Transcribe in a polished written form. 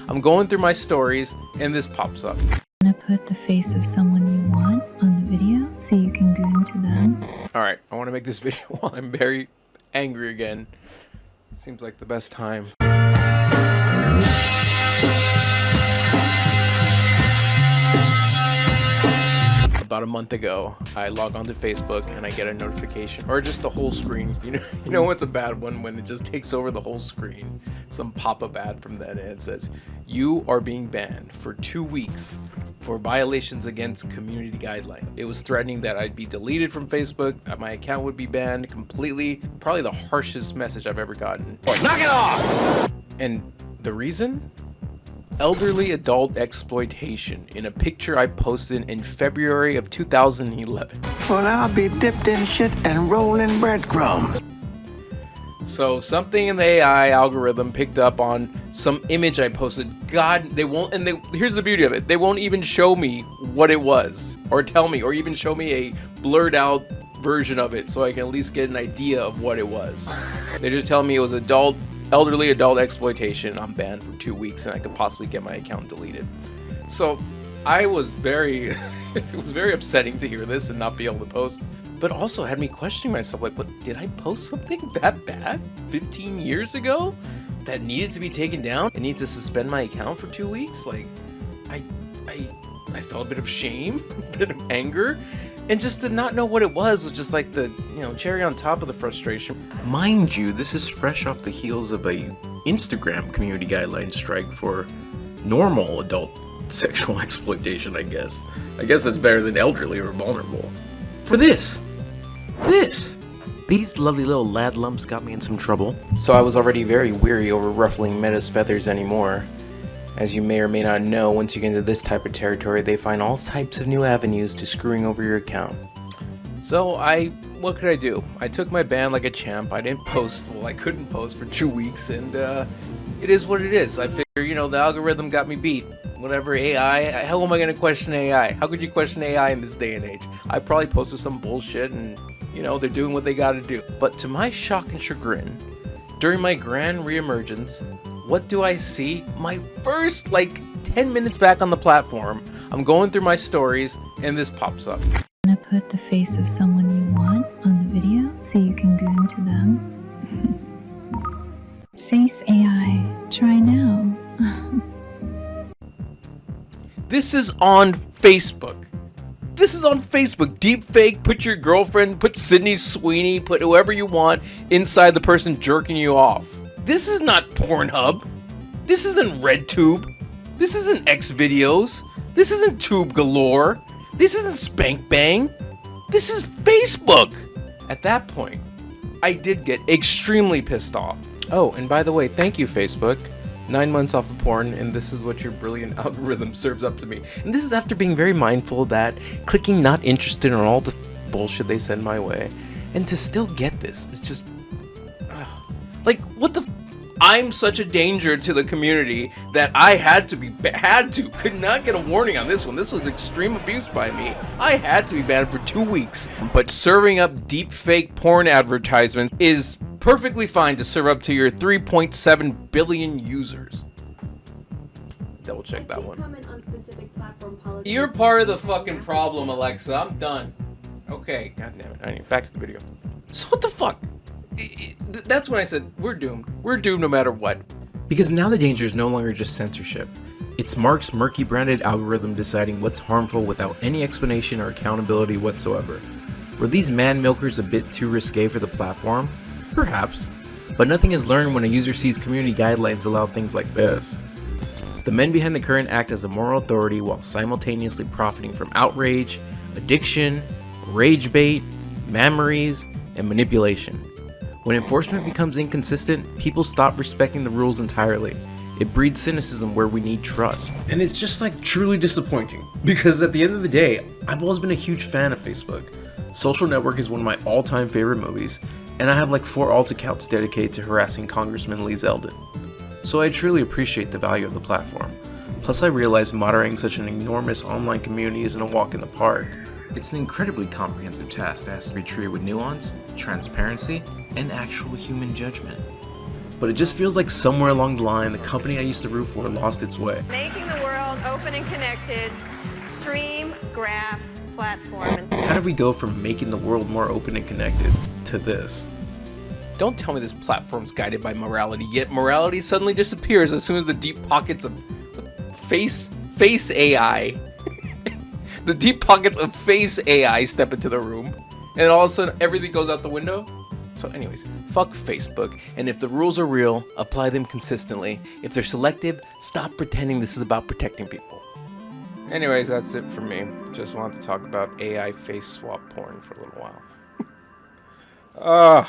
I'm going through my stories and this pops up. I'm gonna put the face of someone you want on the video so you can go into them. Alright, I want to make this video while I'm very angry again. Seems like the best time. About a month ago, I log onto Facebook and I get a notification, or just the whole screen. You know what's a bad one when it just takes over the whole screen. Some pop-up ad from that, and it says, "You are being banned for 2 weeks for violations against community guidelines." It was threatening that I'd be deleted from Facebook, that my account would be banned completely. Probably the harshest message I've ever gotten. Knock it off! And the reason? Elderly adult exploitation in a picture I posted in February of 2011. Well, I'll be dipped in shit and rolling breadcrumbs. So something in the AI algorithm picked up on some image I posted. God, they won't, and here's the beauty of it. They won't even show me what it was, or tell me, or even show me a blurred out version of it so I can at least get an idea of what it was. They just tell me it was elderly adult exploitation. I'm banned for 2 weeks and I could possibly get my account deleted. So I was it was very upsetting to hear this and not be able to post, but also had me questioning myself, like, what, did I post something that bad 15 years ago that needed to be taken down and need to suspend my account for 2 weeks? Like, I felt a bit of shame, a bit of anger, and just to not know what it was just like the, cherry on top of the frustration. Mind you, this is fresh off the heels of a Instagram community guideline strike for normal adult sexual exploitation, I guess. I guess that's better than elderly or vulnerable. For this! These lovely little lad lumps got me in some trouble. So I was already very weary over ruffling Meta's feathers anymore. As you may or may not know, once you get into this type of territory, they find all types of new avenues to screwing over your account. So what could I do? I took my ban like a champ. I didn't post, I couldn't post for 2 weeks, and it is what it is. I figure, the algorithm got me beat. Whatever, AI, how am I gonna question AI? How could you question AI in this day and age? I probably posted some bullshit and, they're doing what they gotta do. But to my shock and chagrin, during my grand reemergence, what do I see? My first, 10 minutes back on the platform, I'm going through my stories, and this pops up. I'm gonna put the face of someone you want on the video so you can go into them. Face AI, try now. This is on Facebook. Deepfake, put your girlfriend, put Sydney Sweeney, put whoever you want inside the person jerking you off. This is not Pornhub. This isn't RedTube. This isn't Xvideos. This isn't Tube Galore. This isn't Spank Bang. This is Facebook. At that point, I did get extremely pissed off. Oh, and by the way, thank you, Facebook. 9 months off of porn, and this is what your brilliant algorithm serves up to me. And this is after being very mindful that clicking not interested in all the bullshit they send my way, and to still get this is just what the I'm such a danger to the community that I could not get a warning on this one. This was extreme abuse by me. I had to be banned for 2 weeks. But serving up deep fake porn advertisements is perfectly fine to serve up to your 3.7 billion users. Double check that one. You're part of the fucking problem, Alexa. I'm done. Okay, goddammit. Back to the video. So what the fuck? That's when I said, we're doomed. We're doomed no matter what. Because now the danger is no longer just censorship. It's Mark's murky branded algorithm deciding what's harmful without any explanation or accountability whatsoever. Were these man-milkers a bit too risque for the platform? Perhaps. But nothing is learned when a user sees community guidelines allow things like this. The men behind the current act as a moral authority while simultaneously profiting from outrage, addiction, rage bait, memories, and manipulation. When enforcement becomes inconsistent, people stop respecting the rules entirely. It breeds cynicism where we need trust. And it's just truly disappointing. Because at the end of the day, I've always been a huge fan of Facebook. Social Network is one of my all-time favorite movies, and I have 4 alt accounts dedicated to harassing Congressman Lee Zeldin. So I truly appreciate the value of the platform. Plus I realize moderating such an enormous online community isn't a walk in the park. It's an incredibly comprehensive task that has to be treated with nuance, transparency, and actual human judgment. but it just feels like somewhere along the line, the company I used to root for lost its way. Making the world open and connected, stream, graph, platform. How did we go from making the world more open and connected to this? Don't tell me this platform's guided by morality, yet morality suddenly disappears as soon as the deep pockets of face AI, the deep pockets of face AI step into the room, and all of a sudden everything goes out the window. So anyways, fuck Facebook, and if the rules are real, apply them consistently. If they're selective, stop pretending this is about protecting people. Anyways, that's it for me. Just wanted to talk about AI face swap porn for a little while.